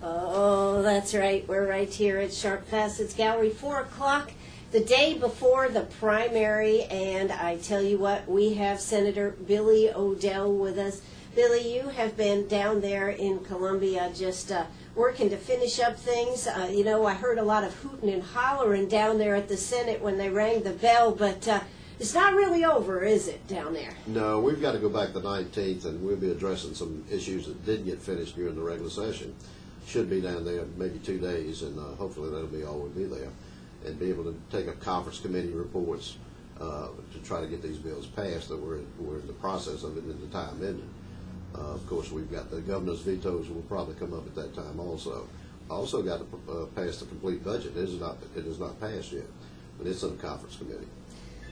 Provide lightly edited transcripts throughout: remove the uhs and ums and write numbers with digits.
Oh, that's right. We're right here at Sharp Facets Gallery, 4 o'clock, the day before the primary. And I tell you what, we have Senator Billy Odell with us. Billy, you have been down there in Columbia just working to finish up things. You know, I heard a lot of hooting and hollering down there at the Senate when they rang the bell, but it's not really over, is it, down there? No, we've got to go back the 19th, and we'll be addressing some issues that didn't get finished during the regular session. Should be down there maybe 2 days, and hopefully that'll be all we'll be there, and be able to take up conference committee reports to try to get these bills passed. That we're in the process of it in the time ended. Of course, we've got the governor's vetoes will probably come up at that time also. Also got to pass the complete budget. It is not passed yet, but it's in the conference committee.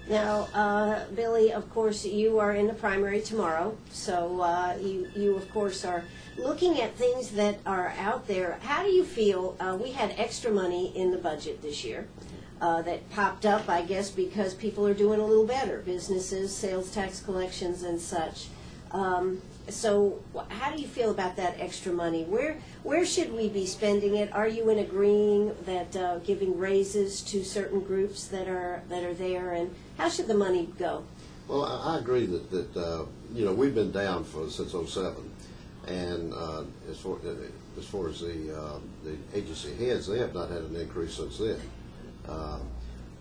Now, Billy, of course, you are in the primary tomorrow, so you of course are looking at things that are out there. How do you feel? We had extra money in the budget this year that popped up, I guess, because people are doing a little better, businesses, sales tax collections, and such. So how do you feel about that extra money? Where should we be spending it? Are you in agreeing that giving raises to certain groups that are there, and how should the money go? Well, I agree that you know, we've been down since '07, and as far as the agency heads, they have not had an increase since then.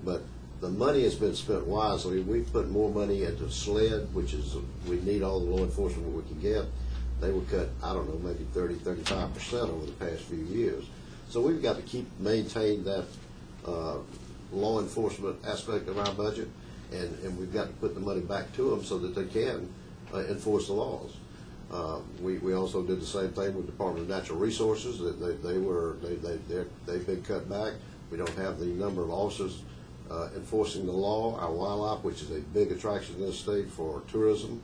But the money has been spent wisely. We've put more money into SLED, which is, we need all the law enforcement we can get. They were cut, I don't know, maybe 30–35% over the past few years. So we've got to maintain that law enforcement aspect of our budget, and we've got to put the money back to them so that they can enforce the laws. We also did the same thing with the Department of Natural Resources. They've been cut back. We don't have the number of officers enforcing the law. Our wildlife, which is a big attraction in this state for tourism,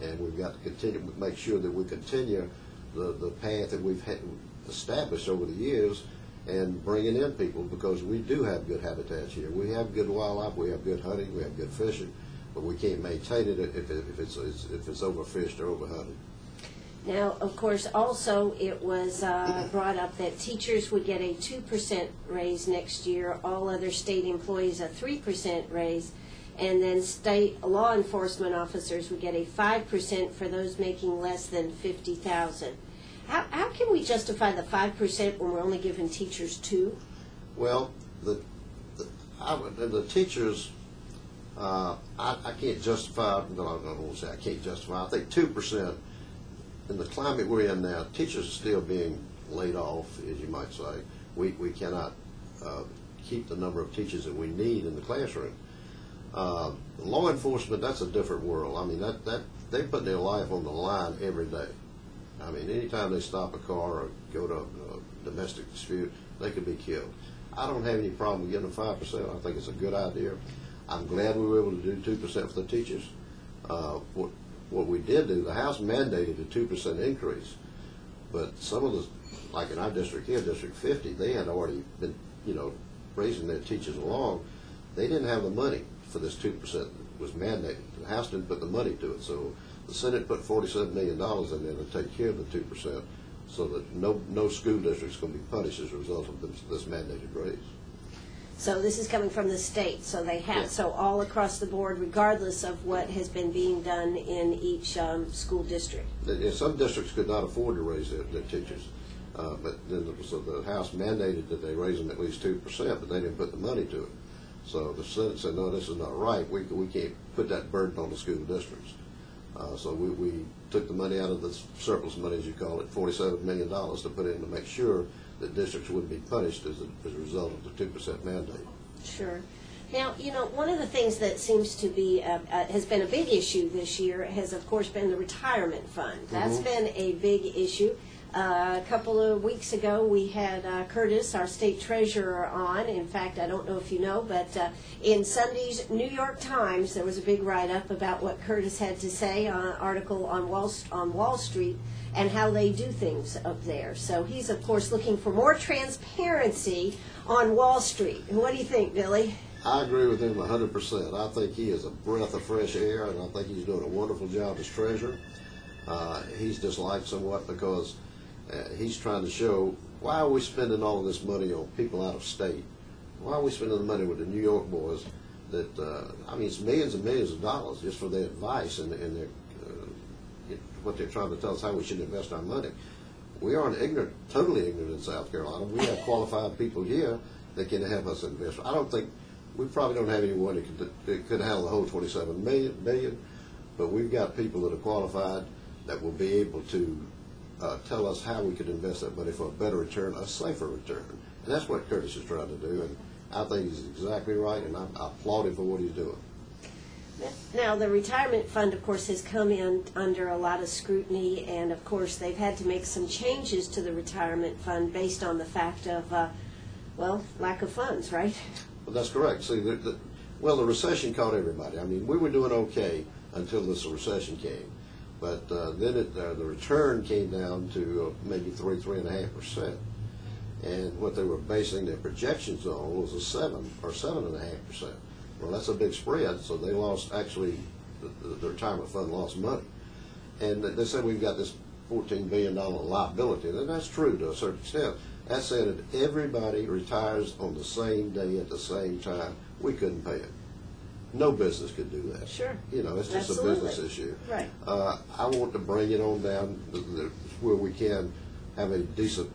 and we've got to continue to make sure that we continue the path that we've established over the years and bringing in people, because we do have good habitats here. We have good wildlife, we have good hunting, we have good fishing, but we can't maintain it if it's overfished or overhunted. Now, of course, also it was brought up that teachers would get a 2% raise next year, all other state employees a 3% raise, and then state law enforcement officers would get a 5% for those making less than $50,000. How can we justify the 5% when we're only giving teachers 2? Well, the teachers, I can't justify. No, I don't want to say I can't justify. I think 2%. In the climate we're in now, teachers are still being laid off, as you might say. We cannot keep the number of teachers that we need in the classroom. Law enforcement, that's a different world. I mean, they put their life on the line every day. I mean, anytime they stop a car or go to a domestic dispute, they could be killed. I don't have any problem giving them 5%. I think it's a good idea. I'm glad we were able to do 2% for the teachers. What we did do, the House mandated a 2% increase, but some of the, like in our district here, District 50, they had already been, you know, raising their teachers along. They didn't have the money for this 2% that was mandated. The House didn't put the money to it, so the Senate put $47 million in there to take care of the 2%, so that no school district is going to be punished as a result of this mandated raise. So this is coming from the state, so they have, yeah. So all across the board, regardless of what has been being done in each school district. Some districts could not afford to raise their teachers, but then so the House mandated that they raise them at least 2%, but they didn't put the money to it. So the Senate said, no, this is not right. We can't put that burden on the school districts. So we took the money out of the surplus money, as you call it, $47 million, to put in to make sure that districts wouldn't be punished as a result of the 2% mandate. Sure. Now, you know, one of the things that seems to be, has been a big issue this year has, of course, been the retirement fund. That's been a big issue. A couple of weeks ago, we had Curtis, our state treasurer, on. In fact, I don't know if you know, but in Sunday's New York Times, there was a big write-up about what Curtis had to say, an article on Wall Street, and how they do things up there. So he's, of course, looking for more transparency on Wall Street. What do you think, Billy? I agree with him 100%. I think he is a breath of fresh air, and I think he's doing a wonderful job as treasurer. He's disliked somewhat because He's trying to show, why are we spending all of this money on people out of state? Why are we spending the money with the New York boys that, I mean, it's millions and millions of dollars just for their advice and their, what they're trying to tell us how we should invest our money. We aren't ignorant, totally ignorant in South Carolina. We have qualified people here that can help us invest. I don't think, we probably don't have anyone that could handle the whole 27 million, but we've got people that are qualified that will be able to tell us how we could invest that money for a better return, a safer return. And that's what Curtis is trying to do, and I think he's exactly right, and I applaud him for what he's doing. Now, the retirement fund, of course, has come in under a lot of scrutiny, and of course they've had to make some changes to the retirement fund based on the fact of, well, lack of funds, right? Well, that's correct. See, the recession caught everybody. I mean, we were doing okay until this recession came, but then the return came down to maybe 3.5%, and what they were basing their projections on was a 7 or 7.5%. Well, that's a big spread, so they lost, actually, the retirement fund lost money. And they said we've got this $14 billion liability, and that's true to a certain extent. That said, if everybody retires on the same day at the same time, we couldn't pay it. No business could do that. Sure. You know, it's just Absolutely. a business issue. Right. I want to bring it on down where we can have a decent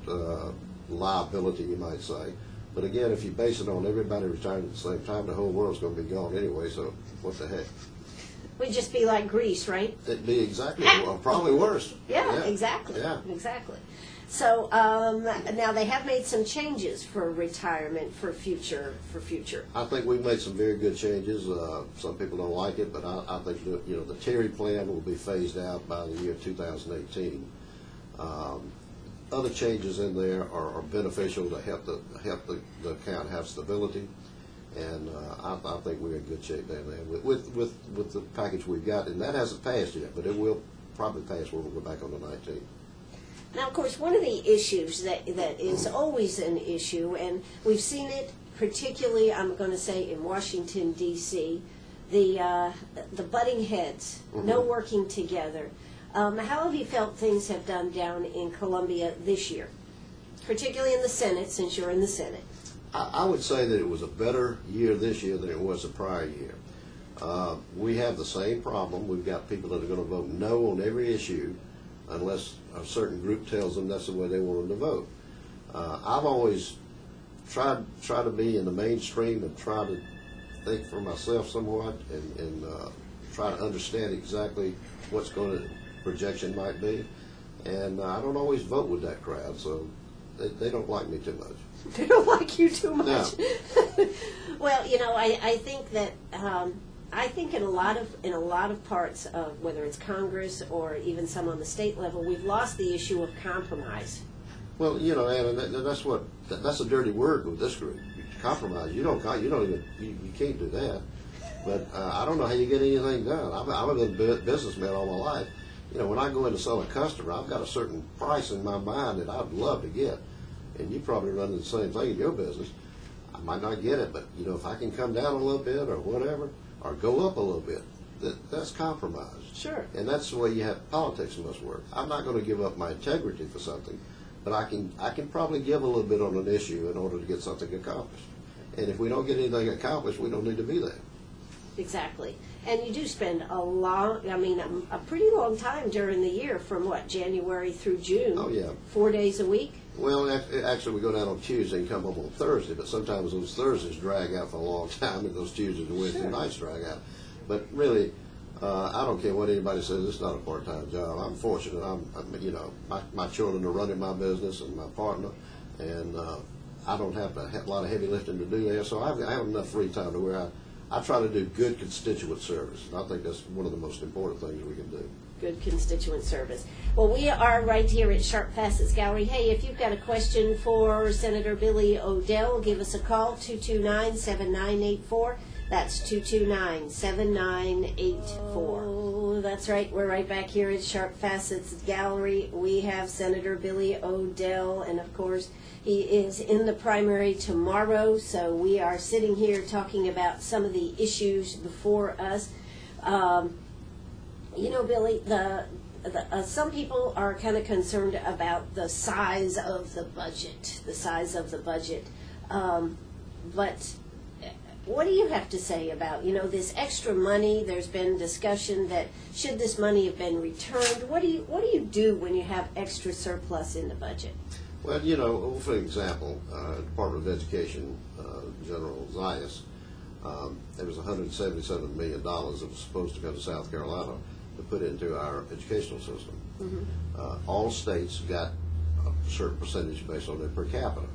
liability, you might say. But again, if you base it on everybody retiring at the same time, the whole world's going to be gone anyway, so what the heck? We'd just be like Greece, right? It'd be exactly, well, probably worse. Yeah, exactly. Yeah. Exactly. So now they have made some changes for retirement for future. I think we've made some very good changes. Some people don't like it, but I think the Terry plan will be phased out by the year 2018. Other changes in there are beneficial to help the account have stability, and I think we're in good shape down there with the package we've got, and that hasn't passed yet, but it will probably pass when we go back on the 19th. Now, of course, one of the issues that is always an issue, and we've seen it particularly, I'm going to say, in Washington, D.C., the butting heads, no working together. How have you felt things have done down in Columbia this year, particularly in the Senate, since you're in the Senate? I would say that it was a better year this year than it was the prior year. We have the same problem. We've got people that are going to vote no on every issue unless a certain group tells them that's the way they want them to vote. I've always tried to be in the mainstream and try to think for myself somewhat and try to understand exactly what's going to projection might be, and I don't always vote with that crowd, so they don't like me too much. They don't like you too much. No. Well, I think that I think in a lot of parts of whether it's Congress or even some on the state level, we've lost the issue of compromise. Well, Anna, that's a dirty word with this group. Compromise. You can't do that. But I don't know how you get anything done. I've been a businessman all my life. When I go in to sell a customer, I've got a certain price in my mind that I'd love to get. And you probably run the same thing in your business. I might not get it, but if I can come down a little bit or whatever, or go up a little bit, that's compromise. Sure. And that's the way you have politics must work. I'm not going to give up my integrity for something, but I can probably give a little bit on an issue in order to get something accomplished. And if we don't get anything accomplished, we don't need to be there. Exactly. And you do spend a pretty long time during the year, from January through June. Oh, yeah. 4 days a week? Well, actually, we go down on Tuesday and come home on Thursday, but sometimes those Thursdays drag out for a long time, and those Tuesdays and Wednesday nights drag out. But really, I don't care what anybody says, it's not a part-time job. I'm fortunate. My children are running my business and my partner, and I don't have a lot of heavy lifting to do there, so I have enough free time to where I try to do good constituent service, and I think that's one of the most important things we can do. Good constituent service. Well, we are right here at Sharp Facets Gallery. Hey, if you've got a question for Senator Billy O'Dell, give us a call, 229-7984. That's 229-7984. Oh, that's right. We're right back here at Sharp Facets Gallery. We have Senator Billy O'Dell, and of course, he is in the primary tomorrow, so we are sitting here talking about some of the issues before us. Billy, some people are kind of concerned about the size of the budget, but what do you have to say about, this extra money? There's been discussion that should this money have been returned? What do you do when you have extra surplus in the budget? Well, for example, Department of Education, General Zayas, there was $177 million that was supposed to go to South Carolina to put into our educational system. Mm-hmm. All states got a certain percentage based on their per capita.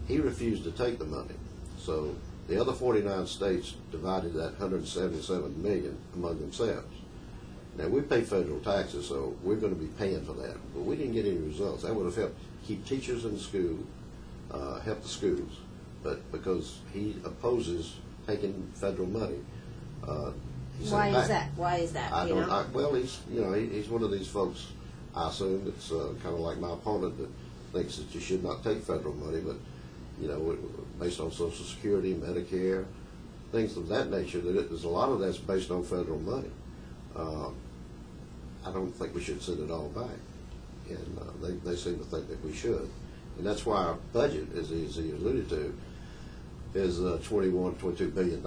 He refused to take the money, so the other 49 states divided that $177 million among themselves. Now, we pay federal taxes, so we're going to be paying for that, but we didn't get any results. That would have helped keep teachers in school, help the schools, but because he opposes taking federal money, Why is that? Well, he's one of these folks. I assume that's kind of like my opponent that thinks that you should not take federal money, but based on Social Security, Medicare, things of that nature. There's a lot of that's based on federal money. I don't think we should send it all back, and they seem to think that we should, and that's why our budget, as he alluded to, is $22 billion.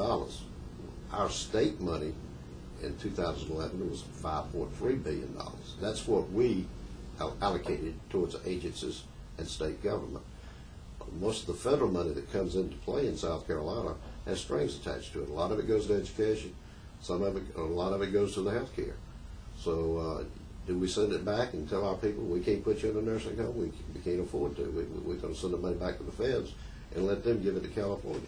Our state money in 2011 was $5.3 billion. That's what we allocated towards agencies and state government. Most of the federal money that comes into play in South Carolina has strings attached to it. A lot of it goes to education. A lot of it goes to the health care. So do we send it back and tell our people we can't put you in a nursing home? We can't afford to. We're going to send the money back to the feds and let them give it to California.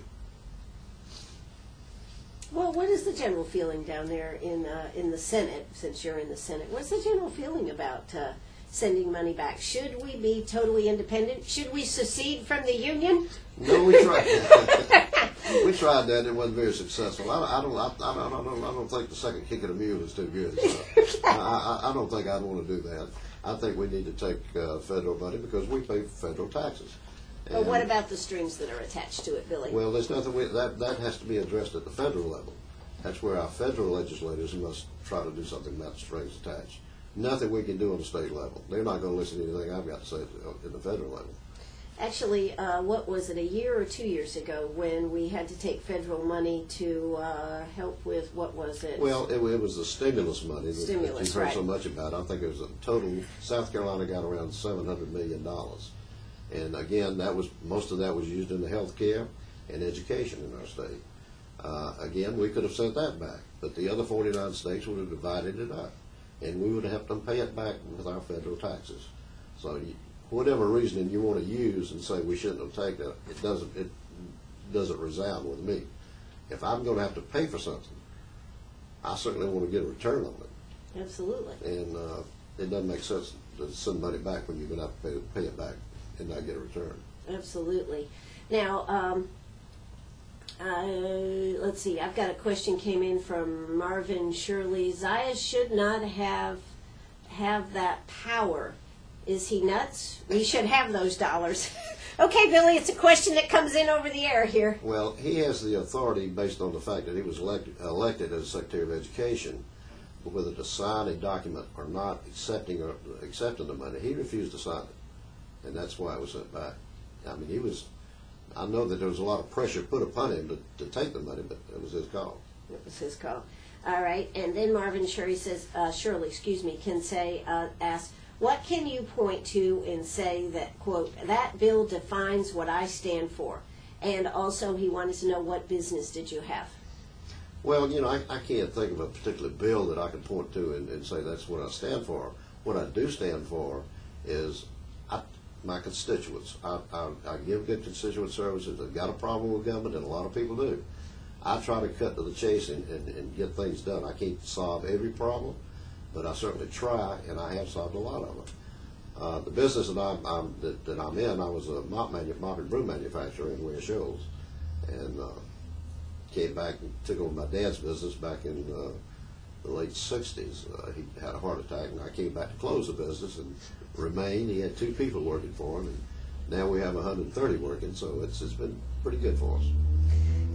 Well, what is the general feeling down there in the Senate, since you're in the Senate? What's the general feeling about sending money back? Should we be totally independent? Should we secede from the Union? No, we tried that. We tried that. It wasn't very successful. I don't think the second kick of the mule is too good. So I don't think I'd want to do that. I think we need to take federal money because we pay federal taxes. But what about the strings that are attached to it, Billy? Well, there's nothing that has to be addressed at the federal level. That's where our federal legislators must try to do something about the strings attached. Nothing we can do on the state level. They're not going to listen to anything I've got to say at the federal level. Actually, what was it, a year or 2 years ago when we had to take federal money to help with, what was it? Well, it was the stimulus money that you've heard right. so much about. I think it was a total, South Carolina got around $700 million. And again, most of that was used in the health care and education in our state. Again, we could have sent that back, but the other 49 states would have divided it up, and we would have helped them pay it back with our federal taxes. So whatever reasoning you want to use and say we shouldn't have taken it, it doesn't resound with me. If I'm going to have to pay for something, I certainly want to get a return on it. Absolutely. And it doesn't make sense to send money back when you're going to have to pay it back and not get a return. Absolutely. Now, let's see. I've got a question came in from Marvin Shirley. Zayas should not have that power. Is he nuts? We should have those dollars. Okay, Billy, it's a question that comes in over the air here. Well, he has the authority based on the fact that he was elected as Secretary of Education, but whether to sign a document or not accepting the money, he refused to sign it, and that's why it was sent back. I mean, I know that there was a lot of pressure put upon him to take the money, but it was his call. It was his call. All right, and then Marvin Shirley says, asks, what can you point to and say that, quote, that bill defines what I stand for? And also he wanted to know what business did you have? Well, I can't think of a particular bill that I can point to and say that's what I stand for. What I do stand for is my constituents. I give good constituent services. They've got a problem with government, and a lot of people do. I try to cut to the chase and get things done. I can't solve every problem, but I certainly try, and I have solved a lot of them. The business that I'm in, I was a mop and broom manufacturer in Ware Shoals, and came back and took over my dad's business back in the late 60s. He had a heart attack, and I came back to close the business and remained. He had 2 people working for him, and now we have 130 working, so it's been pretty good for us.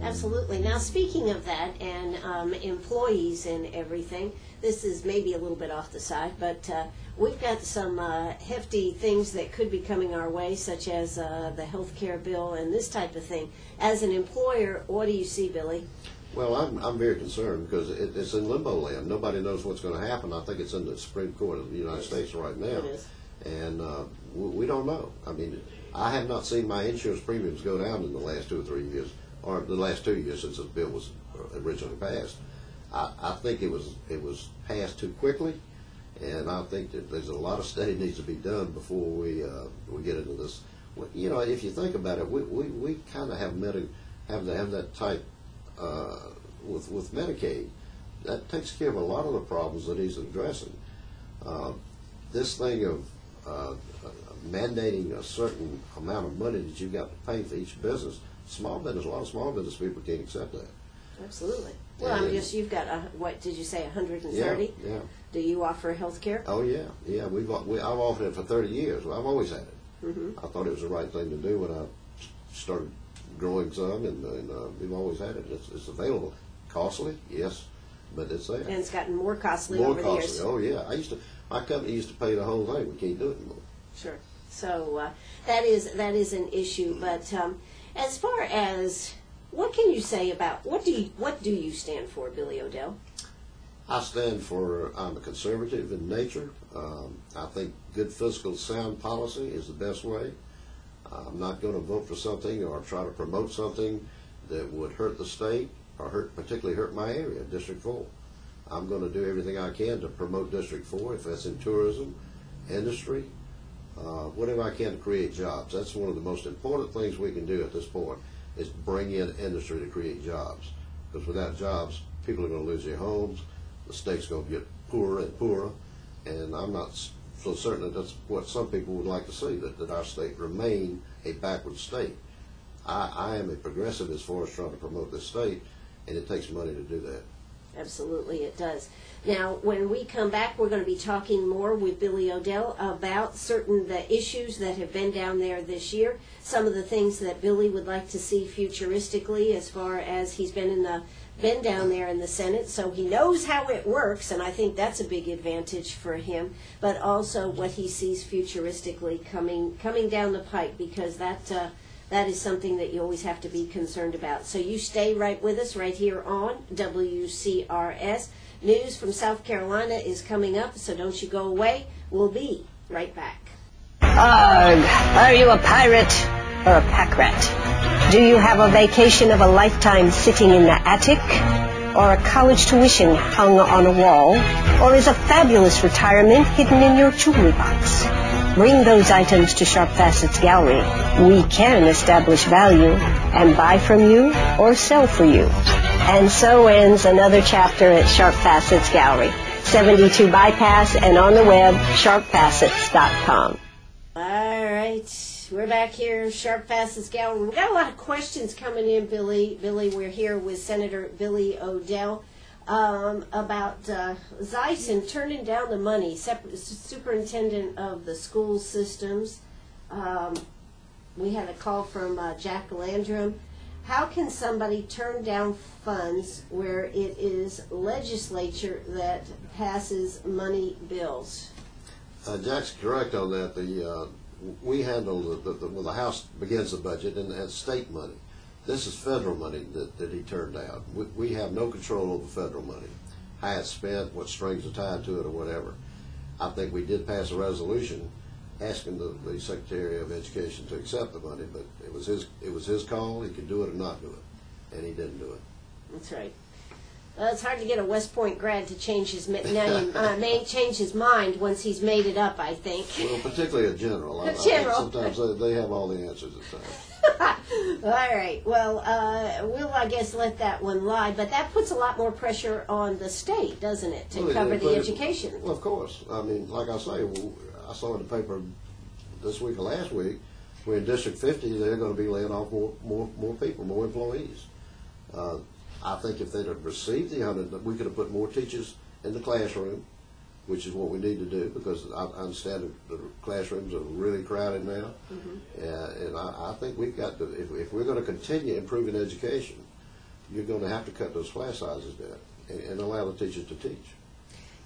Absolutely. Now, speaking of that and employees and everything, this is maybe a little bit off the side, but we've got some hefty things that could be coming our way, such as the health care bill and this type of thing. As an employer, what do you see, Billy? Well, I'm very concerned because it's in limbo land. Nobody knows what's going to happen. I think it's in the Supreme Court of the United States right now. It is. And we don't know. I mean, I have not seen my insurance premiums go down in the last 2 or 3 years, or the last 2 years since the bill was originally passed. I think it was passed too quickly, and I think that there's a lot of study needs to be done before we get into this. You know, if you think about it, we kind of have that type with Medicaid. That takes care of a lot of the problems that he's addressing. This thing of mandating a certain amount of money that you've got to pay for each business, a lot of small business people can't accept that. Absolutely. Well, you've got, what did you say, 130? Yeah. Do you offer health care? Oh, yeah. I've offered it for 30 years. Well, I've always had it. Mm-hmm. I thought it was the right thing to do when I started growing some, and we've always had it. It's available. Costly, yes, but it's there. And it's gotten more costly More over costly. the years. Oh, yeah. My company used to pay the whole thing. We can't do it anymore. Sure. So that is an issue. But as far as what can you say about what do you stand for, Billy O'Dell? I stand for, I'm a conservative in nature. I think good fiscal sound policy is the best way. I'm not going to vote for something or try to promote something that would hurt the state or particularly hurt my area, District 4. I'm going to do everything I can to promote District 4, if that's in tourism, industry, whatever I can to create jobs. That's one of the most important things we can do at this point, is bring in industry to create jobs. Because without jobs, people are going to lose their homes, the state's going to get poorer and poorer, and I'm not so certain that that's what some people would like to see, that our state remain a backward state. I am a progressive as far as trying to promote this state, and it takes money to do that. Absolutely, it does. Now, when we come back, we're going to be talking more with Billy O'Dell about the issues that have been down there this year, some of the things that Billy would like to see futuristically, as far as he's been down there in the Senate, so he knows how it works, and I think that's a big advantage for him, but also what he sees futuristically coming down the pike, because that is something that you always have to be concerned about. So you stay right with us right here on WCRS. News from South Carolina is coming up, so don't you go away. We'll be right back. Are you a pirate or a pack rat? Do you have a vacation of a lifetime sitting in the attic? Or a college tuition hung on a wall? Or is a fabulous retirement hidden in your jewelry box? Bring those items to Sharp Facets Gallery. We can establish value and buy from you or sell for you. And so ends another chapter at Sharp Facets Gallery, 72 Bypass, and on the web, sharpfacets.com. All right, we're back here, Sharp Facets Gallery. We've got a lot of questions coming in, Billy. Billy, we're here with Senator Billy O'Dell about Zeisen turning down the money, superintendent of the school systems. We had a call from Jack Landrum. How can somebody turn down funds where it is legislature that passes money bills? Jack's correct on that. We handle when the House begins the budget, and that's state money. This is federal money that he turned down. We have no control over federal money, how it's spent, what strings are tied to it, or whatever. I think we did pass a resolution asking the Secretary of Education to accept the money, but it was his call. He could do it or not do it, and he didn't do it. That's right. Well, it's hard to get a West Point grad to change his change his mind once he's made it up, I think. Well, particularly a general. I think sometimes they have all the answers at times. All right. Well, we'll, I guess, let that one lie. But that puts a lot more pressure on the state, doesn't it, to cover the education? Well, of course. I mean, like I say, I saw in the paper this week or last week, where in District 50, they're going to be laying off more people, more employees. I think if they'd have received the 100, we could have put more teachers in the classroom, which is what we need to do, because I understand the classrooms are really crowded now. Mm-hmm. And I think we've got to, if we're going to continue improving education, you're going to have to cut those class sizes down and allow the teachers to teach.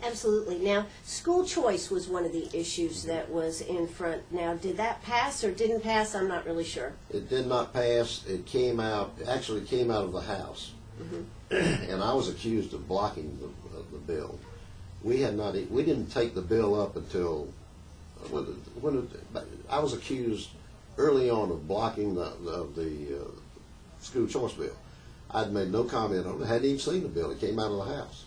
Absolutely. Now, school choice was one of the issues that was in front. Now, did that pass or didn't pass? I'm not really sure. It did not pass. It came out, actually came out of the House. And I was accused of blocking the bill. We didn't take the bill up until, I was accused early on of blocking the school choice bill. I'd made no comment on it. I hadn't even seen the bill. It came out of the House.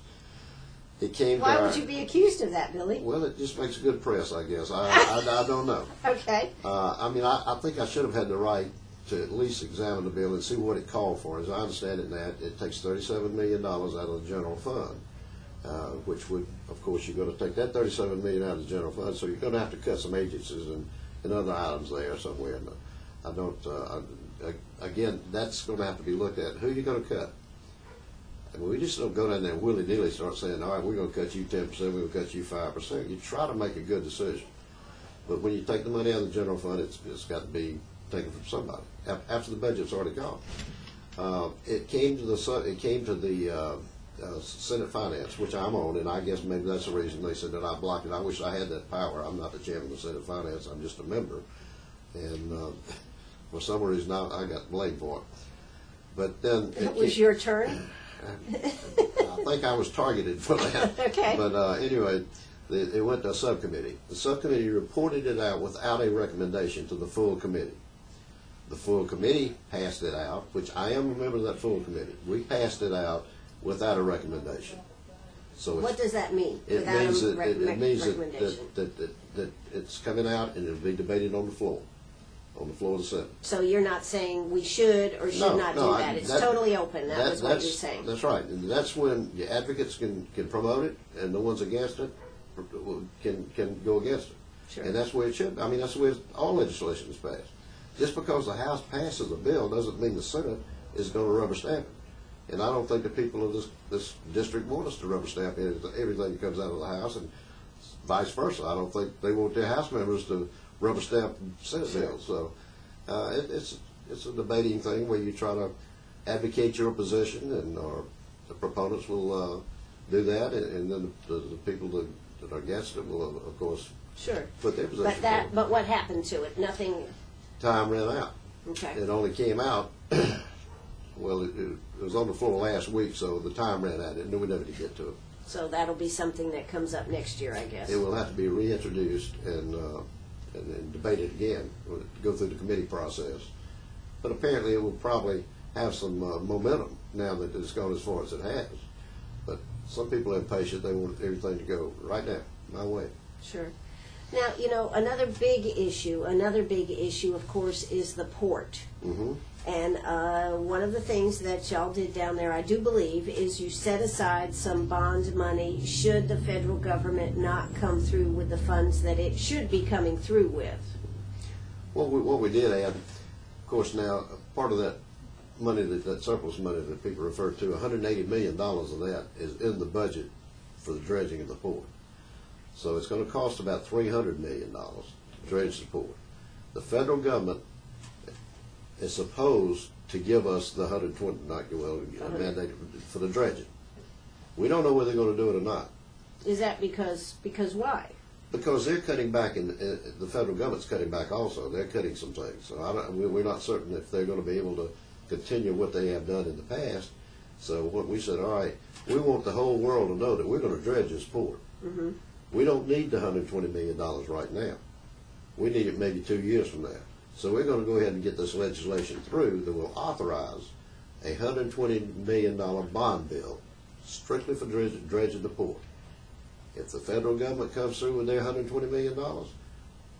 It came. Why would you be accused of that, Billy? Well, it just makes good press, I guess. I don't know. Okay. I mean, I think I should have had the right to at least examine the bill and see what it called for. As I understand it now, it takes $37 million out of the general fund, which would, of course, you're going to take that $37 million out of the general fund, so you're going to have to cut some agencies and other items there somewhere. And I don't, again, that's going to have to be looked at. Who are you going to cut? I mean, we just don't go down there and willy-nilly start saying, all right, we're going to cut you 10%, we're going to cut you 5%. You try to make a good decision. But when you take the money out of the general fund, it's got to be taken from somebody after the budget's already gone. It came to the Senate Finance, which I'm on, and I guess maybe that's the reason they said that I blocked it. I wish I had that power. I'm not the chairman of the Senate Finance. I'm just a member. And for some reason, I got blamed for it. But then it was your turn? I think I was targeted for that. Okay. But anyway, it went to a subcommittee. The subcommittee reported it out without a recommendation to the full committee. The full committee passed it out, which I am a member of that full committee. We passed it out without a recommendation. So what does that mean? It means recommendation? that it's coming out and it'll be debated on the floor of the Senate. So you're not saying we should or should not do that. It's totally open. That's what you're saying. That's right. And that's when the advocates can promote it and the ones against it can go against it. Sure. And that's the way it should. I mean, that's the way all legislation is passed. Just because the House passes a bill doesn't mean the Senate is going to rubber stamp it. And I don't think the people of this district want us to rubber stamp everything that comes out of the House, and vice versa. I don't think they want their House members to rubber stamp Senate bills. So it's a debating thing where you try to advocate your position, and the proponents will do that, and then the people that are against it will, of course, put their position forward. But what happened to it? Nothing. Time ran out. Okay. It only came out. Well, it was on the floor last week, so the time ran out, and we never did get to it. So that'll be something that comes up next year, I guess. It will have to be reintroduced and debated again, go through the committee process. But apparently it will probably have some momentum now that it's gone as far as it has. But some people are impatient. They want everything to go right now, my way. Sure. Now, another big issue, of course, is the port. Mm-hmm. And one of the things that y'all did down there, I do believe, is you set aside some bond money should the federal government not come through with the funds that it should be coming through with. Well, what we did add, of course, now, part of that money, that surplus money that people refer to, $180 million of that is in the budget for the dredging of the port. So it's going to cost about $300 million to dredge the port. The federal government is supposed to give us the mandate for the dredging. We don't know whether they're going to do it or not. Is that because why? Because they're cutting back, and the federal government's cutting back also. They're cutting some things. So we're not certain if they're going to be able to continue what they have done in the past. So what we said, all right, we want the whole world to know that we're going to dredge this port. Mm-hmm. We don't need the $120 million right now. We need it maybe 2 years from now. So we're going to go ahead and get this legislation through that will authorize a $120 million bond bill strictly for dredging the port. If the federal government comes through with their $120 million,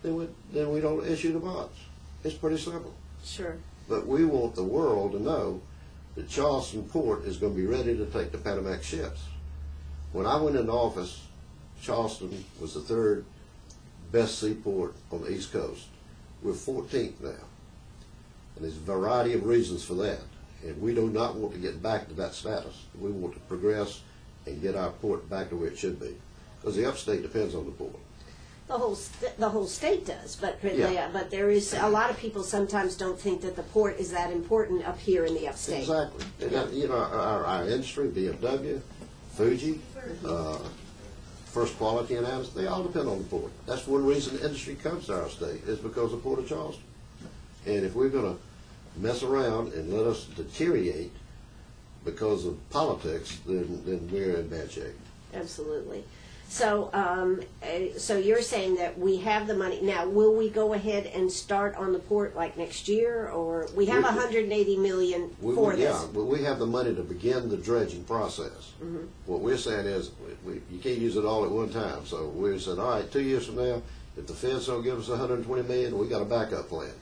then we don't issue the bonds. It's pretty simple. Sure. But we want the world to know that Charleston Port is going to be ready to take the Panamax ships. When I went into office, Charleston was the third best seaport on the East Coast. We're 14th now. And there's a variety of reasons for that. And we do not want to get back to that status. We want to progress and get our port back to where it should be. Because the upstate depends on the port. the whole state does, but Yeah. but there is a lot of people sometimes don't think that the port is that important up here in the upstate. Exactly. And, you know, our industry, BMW, Fuji, First Quality and Adams, they all depend on the port. That's one reason the industry comes to our state, is because of Port of Charleston. And if we're going to mess around and let us deteriorate because of politics, then we're in bad shape. Absolutely. So, so you're saying that we have the money now. Will we go ahead and start on the port like next year, or we have 180 million for this? Yeah, but we have the money to begin the dredging process. Mm-hmm. What we're saying is you can't use it all at one time. So we're saying, all right, 2 years from now, if the feds don't give us 120 million, we got a backup plan.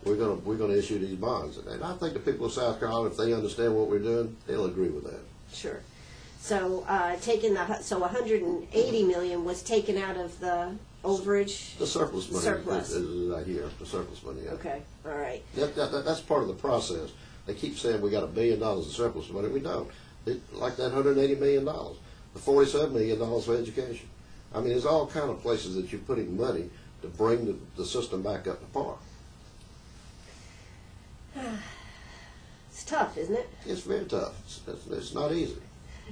We're gonna issue these bonds, and I think the people of South Carolina, if they understand what we're doing, they'll agree with that. Sure. So, so 180 million was taken out of the overage. The surplus money Surplus. is I hear the surplus money. Yeah. Okay. All right. That's part of the process. They keep saying we got $1 billion in surplus money. We don't. Like that $180 million, the $47 million for education. I mean, there's all kind of places that you're putting money to bring the system back up to par. It's tough, isn't it? It's very tough. It's not easy.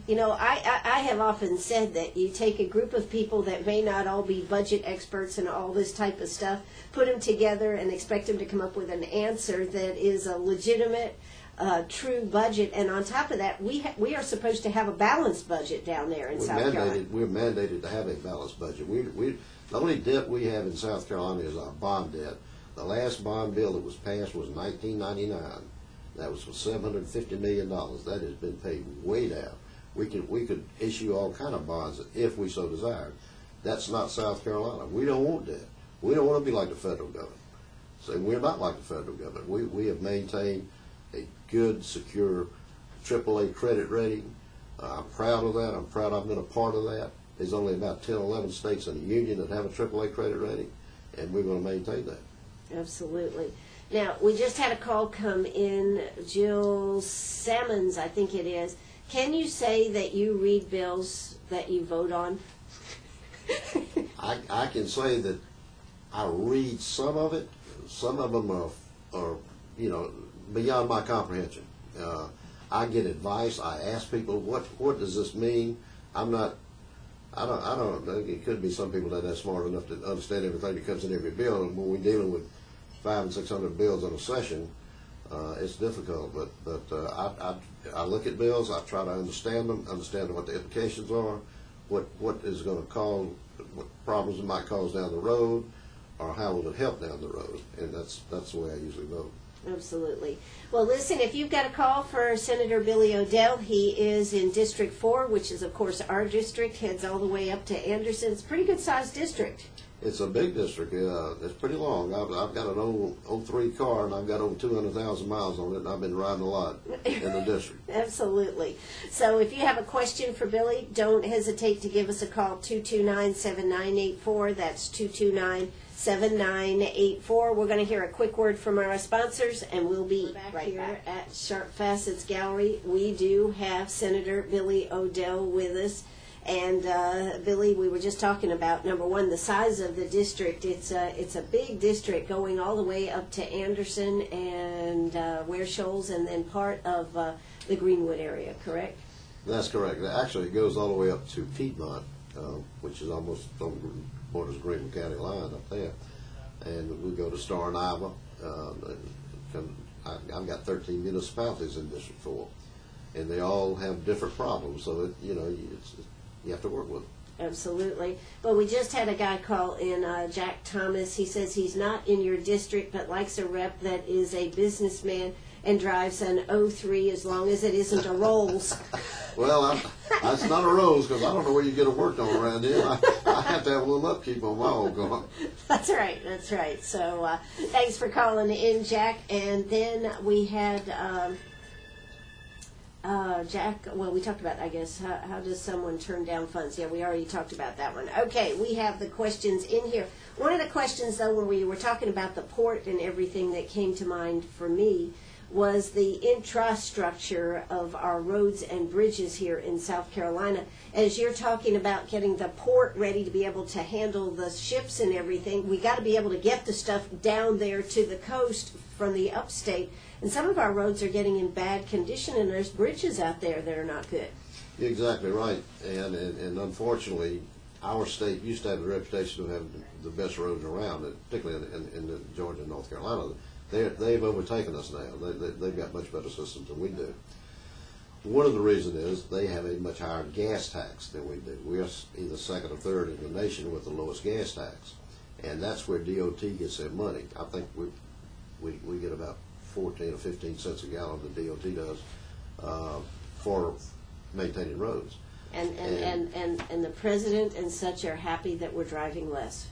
You know, I have often said that you take a group of people that may not all be budget experts and all this type of stuff, put them together and expect them to come up with an answer that is a legitimate, true budget. And on top of that, we are supposed to have a balanced budget down there in South Carolina. We're mandated to have a balanced budget. The only debt we have in South Carolina is our bond debt. The last bond bill that was passed was 1999. That was for $750 million. That has been paid way down. We could issue all kind of bonds if we so desired. That's not South Carolina. We don't want that. We don't want to be like the federal government. So we're not like the federal government. We have maintained a good, secure AAA credit rating. I'm proud of that. I'm proud I've been a part of that. There's only about 10 or 11 states in the union that have a AAA credit rating, and we're going to maintain that. Absolutely. Now, we just had a call come in, Jill Sammons, I think it is. Can you say that you read bills that you vote on? I can say that I read some of it. Some of them are beyond my comprehension. I get advice. I ask people, what does this mean? I don't know. It could be some people that are smart enough to understand everything that comes in every bill. And when we're dealing with 500 and 600 bills in a session, it's difficult. But I look at bills. I try to understand them, understand what the implications are, what is going to cause, what problems it might cause down the road, or how will it help down the road. And that's the way I usually vote. Absolutely. Well, listen, if you've got a call for Senator Billy O'Dell, he is in District 4, which is, of course, our district, heads all the way up to Anderson. It's a pretty good-sized district. It's a big district. It's pretty long. I've got an 03 car, and I've got over 200,000 miles on it, and I've been riding a lot in the district. Absolutely. So if you have a question for Billy, don't hesitate to give us a call, 229-7984. That's 229-7984. We're going to hear a quick word from our sponsors, and we'll be right back at Sharp Facets Gallery. We do have Senator Billy O'Dell with us. And Billy, we were just talking about, number one, the size of the district. It's a big district going all the way up to Anderson and Ware Shoals, and then part of the Greenwood area, correct? That's correct. Actually, it goes all the way up to Piedmont, which is almost on the borders of Greenwood County line up there. And we go to Star and Iva. I've got 13 municipalities in District 4, and they all have different problems. So you have to work with them. Absolutely. Well, we just had a guy call in, Jack Thomas. He says he's not in your district, but likes a rep that is a businessman and drives an 03 as long as it isn't a Rolls. Well, it's not a Rolls because I don't know where you get it worked on around here. I have to have a little upkeep on my old car. That's right. That's right. So thanks for calling in, Jack. And then we had... Jack, well, we talked about, I guess, how does someone turn down funds? Yeah, we already talked about that one. Okay, we have the questions in here. One of the questions, though, when we were talking about the port and everything that came to mind for me was the infrastructure of our roads and bridges here in South Carolina. As you're talking about getting the port ready to be able to handle the ships and everything, we got to be able to get the stuff down there to the coast from the upstate. And some of our roads are getting in bad condition, and there's bridges out there that are not good. You're exactly right. And unfortunately, our state used to have the reputation of having the best roads around, particularly in Georgia and North Carolina. They've overtaken us now. They've got much better systems than we do. One of the reasons is they have a much higher gas tax than we do. We are either second or third in the nation with the lowest gas tax, and that's where DOT gets their money. I think we get about 14 or 15 cents a gallon, the DOT does, for maintaining roads. And the president and such are happy that we're driving less.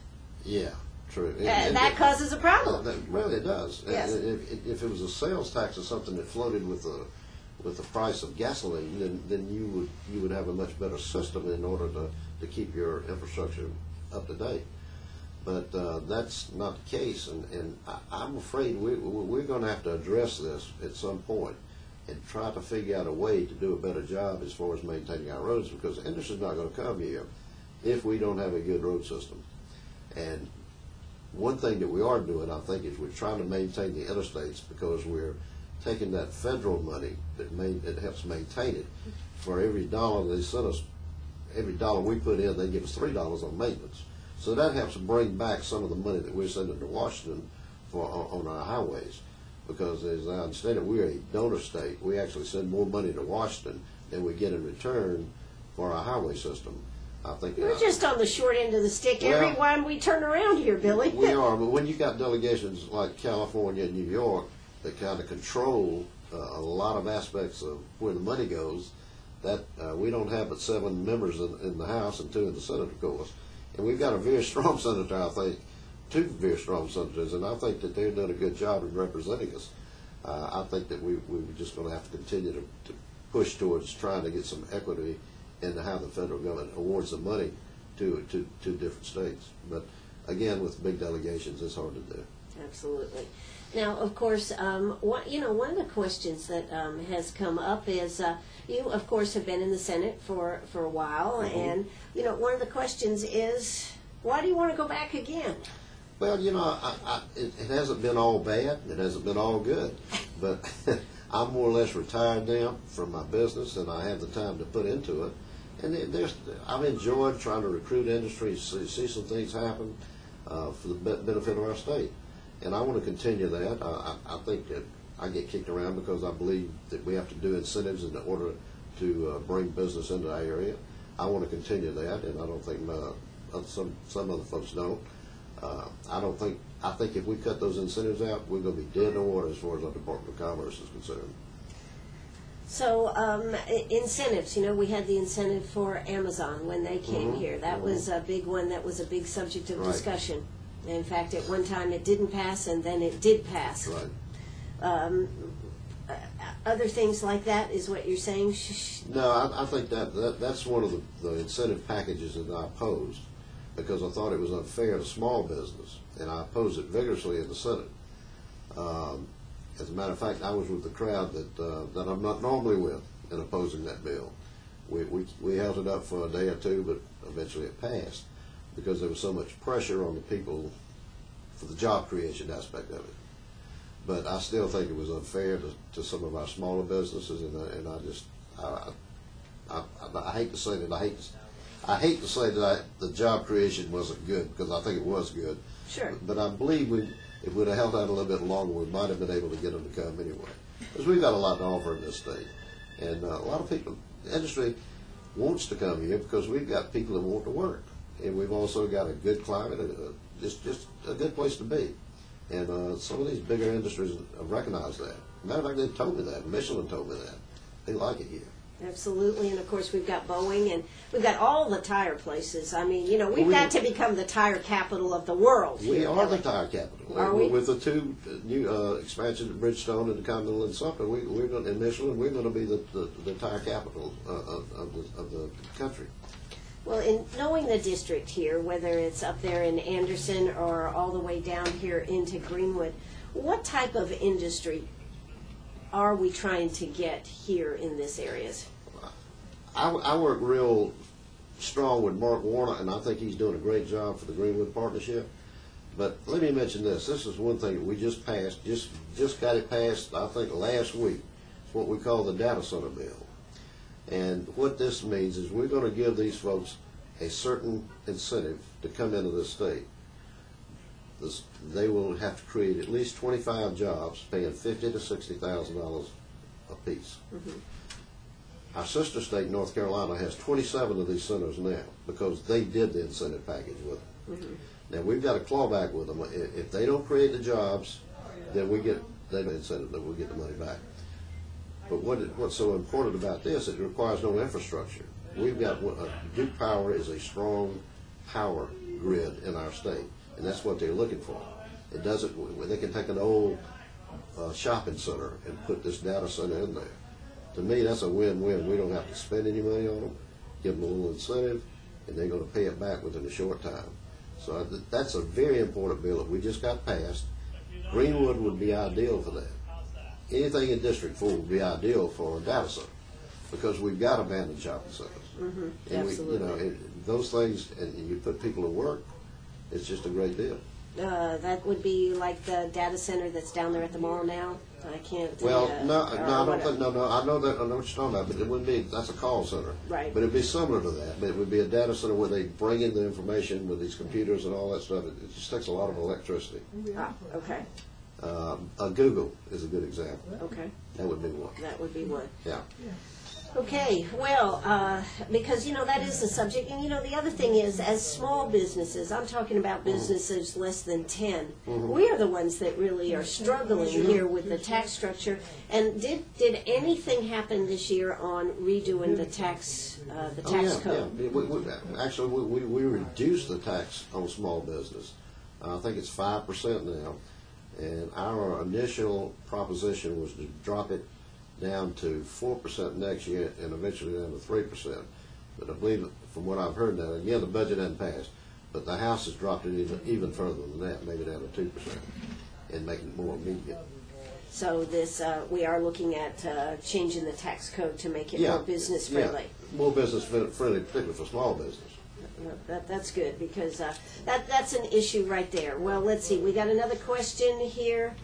Yeah. True. That causes a problem. Really, it does. Yes. If it was a sales tax or something that floated with the price of gasoline, then you would have a much better system in order to keep your infrastructure up to date. But that's not the case, and I'm afraid we're going to have to address this at some point and try to figure out a way to do a better job as far as maintaining our roads, because the industry's not going to come here if we don't have a good road system. And one thing that we are doing, I think, is we're trying to maintain the interstates, because we're taking that federal money that helps maintain it. For every dollar they send us, every dollar we put in, they give us $3 on maintenance. So that helps bring back some of the money that we're sending to Washington on our highways. Because as I understand it, we're a donor state. We actually send more money to Washington than we get in return for our highway system. I think we're just on the short end of the stick every time we turn around here, Billy. We are, but when you got delegations like California and New York that kind of control a lot of aspects of where the money goes, that we don't have but 7 members in the House and 2 in the Senate, of course. And we've got a very strong senator, I think, 2 very strong senators, and I think that they've done a good job in representing us. I think that we're just going to have to continue to push towards trying to get some equity into how the federal government awards the money to different states. But again, with big delegations, it's hard to do. Absolutely. Now, of course, one of the questions that has come up is you, of course, have been in the Senate for a while, Mm-hmm. and one of the questions is, why do you want to go back again? Well, it hasn't been all bad. It hasn't been all good. But I'm more or less retired now from my business, and I have the time to put into it. And I've enjoyed trying to recruit industry, see some things happen for the benefit of our state. And I want to continue that. I think that I get kicked around because I believe that we have to do incentives in order to bring business into our area. I want to continue that, and I don't think some other folks don't. I think if we cut those incentives out, we're going to be dead in the water as far as our Department of Commerce is concerned. So incentives, we had the incentive for Amazon when they came here. That was a big one. That was a big subject of discussion. In fact, at one time it didn't pass, and then it did pass. Right. Other things like that is what you're saying? No, I think that's one of the incentive packages that I opposed, because I thought it was unfair to small business, and I opposed it vigorously in the Senate. As a matter of fact, I was with the crowd that I'm not normally with in opposing that bill. We held it up for a day or two, but eventually it passed because there was so much pressure on the people for the job creation aspect of it. But I still think it was unfair to some of our smaller businesses, and I hate to say that I hate to say that the job creation wasn't good, because I think it was good. Sure. But I believe if we'd have held out a little bit longer, we might have been able to get them to come anyway. Because we've got a lot to offer in this state. And a lot of people, the industry wants to come here because we've got people that want to work. And we've also got a good climate, just a good place to be. And some of these bigger industries have recognized that. Matter of fact, they told me that. Michelin told me that. They like it here. Absolutely, and of course we've got Boeing, and we've got all the tire places. I mean, we've got to become the tire capital of the world. We are the tire capital. Are we? With the 2 new expansions at Bridgestone and the Continental and Sumter, we're going in Michelin. We're going to be the tire capital of the country. Well, in knowing the district here, whether it's up there in Anderson or all the way down here into Greenwood, what type of industry are we trying to get here in this areas? I work real strong with Mark Warner, and I think he's doing a great job for the Greenwood Partnership. But let me mention this. This is one thing that we just passed, just got it passed, I think, last week. It's what we call the data center bill. And what this means is we're going to give these folks a certain incentive to come into this state. They will have to create at least 25 jobs, paying $50,000 to $60,000 a piece. Mm-hmm. Our sister state, North Carolina, has 27 of these centers now because they did the incentive package with them. Mm-hmm. Now we've got a clawback with them. If they don't create the jobs, then we get the incentive, that we get the money back. But what's so important about this? It requires no infrastructure. We've got Duke Power is a strong power grid in our state, and that's what they're looking for. It doesn't. They can take an old shopping center and put this data center in there. To me, that's a win-win. We don't have to spend any money on them. Give them a little incentive, and they're going to pay it back within a short time. So that's a very important bill that we just got passed. Greenwood would be ideal for that. Anything in District 4 would be ideal for a data center because we've got abandoned shopping centers. Mm-hmm. And Absolutely. those things, and you put people to work, it's just a great deal. That would be like the data center that's down there at the mall now. I can't. Well, no, I don't think. No, I know what you're talking about, but it wouldn't be. That's a call center, right? But it'd be similar to that. But it would be a data center where they bring in the information with these computers and all that stuff. It just takes a lot of electricity. Ah, okay. Google is a good example. Okay. That would be one. That would be one. Yeah. Okay, well, because, that is the subject. And, the other thing is, as small businesses, I'm talking about businesses less than 10, we are the ones that really are struggling here with the tax structure. And did anything happen this year on redoing the tax code? Yeah. Actually, we reduced the tax on small business. I think it's 5% now. And our initial proposition was to drop it down to 4% next year and eventually down to 3%. But I believe, from what I've heard now, again, the budget hasn't passed, but the House has dropped it even further than that, maybe down to 2%, and making it more immediate. So this, we are looking at changing the tax code to make it more business friendly. Yeah, more business friendly, particularly for small business. That's good, because that's an issue right there. Well, let's see. We got another question here.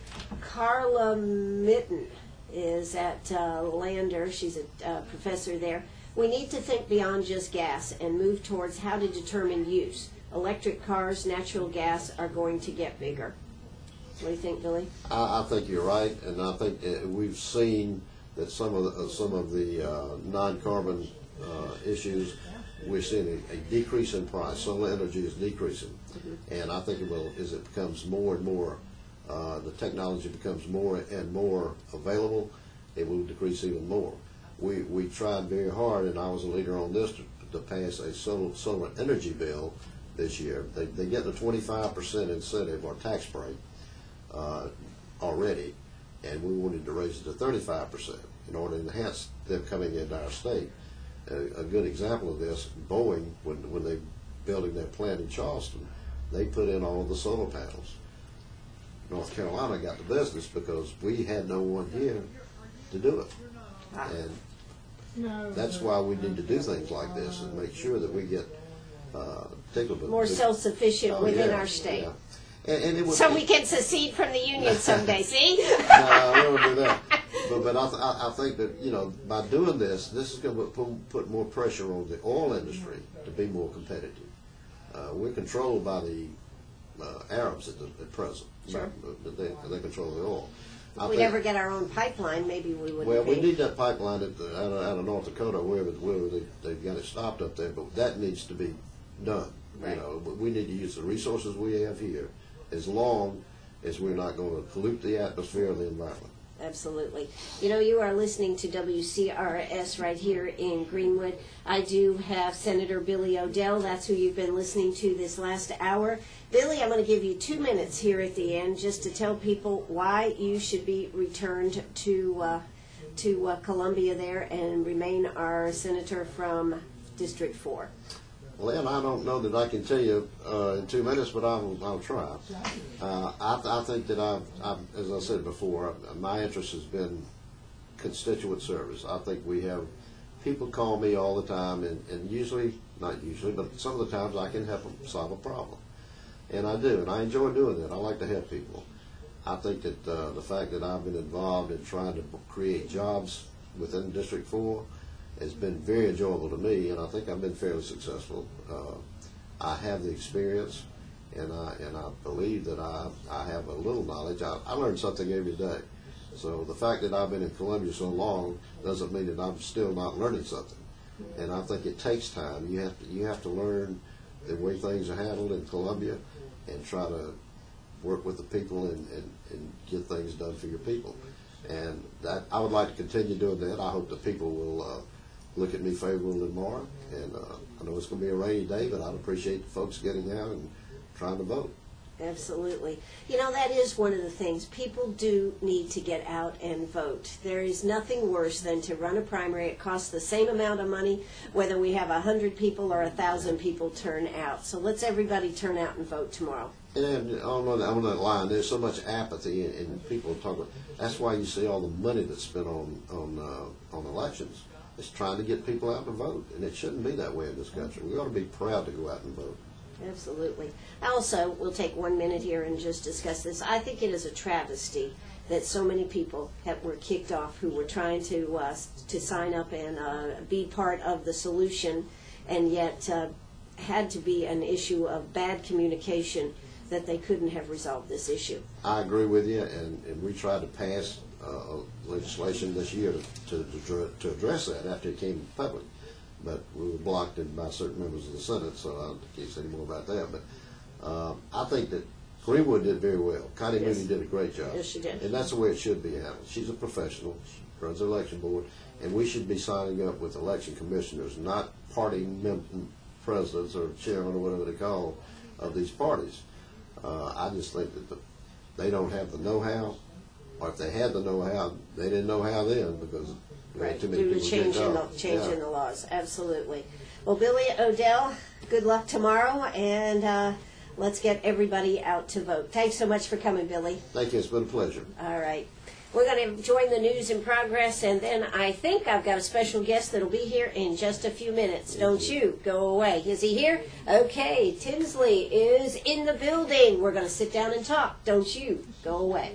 Carla Mitten is at Lander. She's a professor there. We need to think beyond just gas and move towards how to determine use. Electric cars, natural gas are going to get bigger. What do you think, Billy? I think you're right, and I think we've seen that some of the non-carbon issues, we're seeing a decrease in price. Solar energy is decreasing, and I think it will, as it becomes more and more, the technology becomes more and more available, it will decrease even more. We tried very hard, and I was a leader on this, to pass a solar energy bill this year. They get the 25% incentive or tax break already, and we wanted to raise it to 35% in order to enhance them coming into our state. A good example of this, Boeing, when they building their plant in Charleston, they put in all of the solar panels. North Carolina got the business because we had no one here to do it. And that's why we need to do things like this and make sure that we get more self-sufficient within our state. Yeah. And so we can secede from the union someday, see? No, we won't do that. But I think that, by doing this is going to put more pressure on the oil industry to be more competitive. We're controlled by the Arabs at present. Sure. They control the oil. If we never get our own pipeline, maybe we wouldn't. Well, we need that pipeline out of North Dakota, wherever they've got it stopped up there, but that needs to be done. Right. But we need to use the resources we have here, as long as we're not going to pollute the atmosphere or the environment. Absolutely. You are listening to WCRS right here in Greenwood. I do have Senator Billy Odell. That's who you've been listening to this last hour. Billy, I'm going to give you 2 minutes here at the end just to tell people why you should be returned to Columbia there and remain our senator from District 4. Well, I don't know that I can tell you in 2 minutes, but I'll try. I think that I've, as I said before, my interest has been constituent service. I think we have people call me all the time, and usually, not usually, but some of the times I can help them solve a problem. And I do, and I enjoy doing that. I like to help people. I think that the fact that I've been involved in trying to create jobs within District 4 has been very enjoyable to me, and I think I've been fairly successful. I have the experience, and I believe that I have a little knowledge. I learn something every day. So the fact that I've been in Columbia so long doesn't mean that I'm still not learning something. And I think it takes time. You have to learn the way things are handled in Columbia and try to work with the people and get things done for your people. And that I would like to continue doing that. I hope the people will look at me favorably tomorrow. And I know it's going to be a rainy day, but I'd appreciate the folks getting out and trying to vote. Absolutely. You know, that is one of the things. People do need to get out and vote. There is nothing worse than to run a primary. It costs the same amount of money whether we have 100 people or 1,000 people turn out. So let's everybody turn out and vote tomorrow. And on that line, there's so much apathy, and people talk about. That's why you see all the money that's spent on elections. It's trying to get people out to vote, and it shouldn't be that way in this country. We ought to be proud to go out and vote. Absolutely. Also, we'll take 1 minute here and just discuss this. I think it is a travesty that so many people were kicked off who were trying to sign up and be part of the solution, and yet had to be an issue of bad communication that they couldn't have resolved this issue. I agree with you, and we tried to pass legislation this year to address that after it came public. But we were blocked by certain members of the Senate, so I can't say any more about that. But I think that Greenwood did very well. Connie Yes. Mooney did a great job. Yes, she did. And that's the way it should be handled. She's a professional. She runs the election board. And we should be signing up with election commissioners, not party presidents or chairman or whatever they call of these parties. I just think that they don't have the know-how, or if they had the know-how, they didn't know how then because Right, too many due to people changing the laws. Absolutely. Well, Billy Odell, good luck tomorrow, and let's get everybody out to vote. Thanks so much for coming, Billy. Thank you. It's been a pleasure. All right. We're going to join the news in progress, and then I think I've got a special guest that'll be here in just a few minutes. Don't you go away. Is he here? Okay, Tinsley is in the building. We're going to sit down and talk. Don't you go away.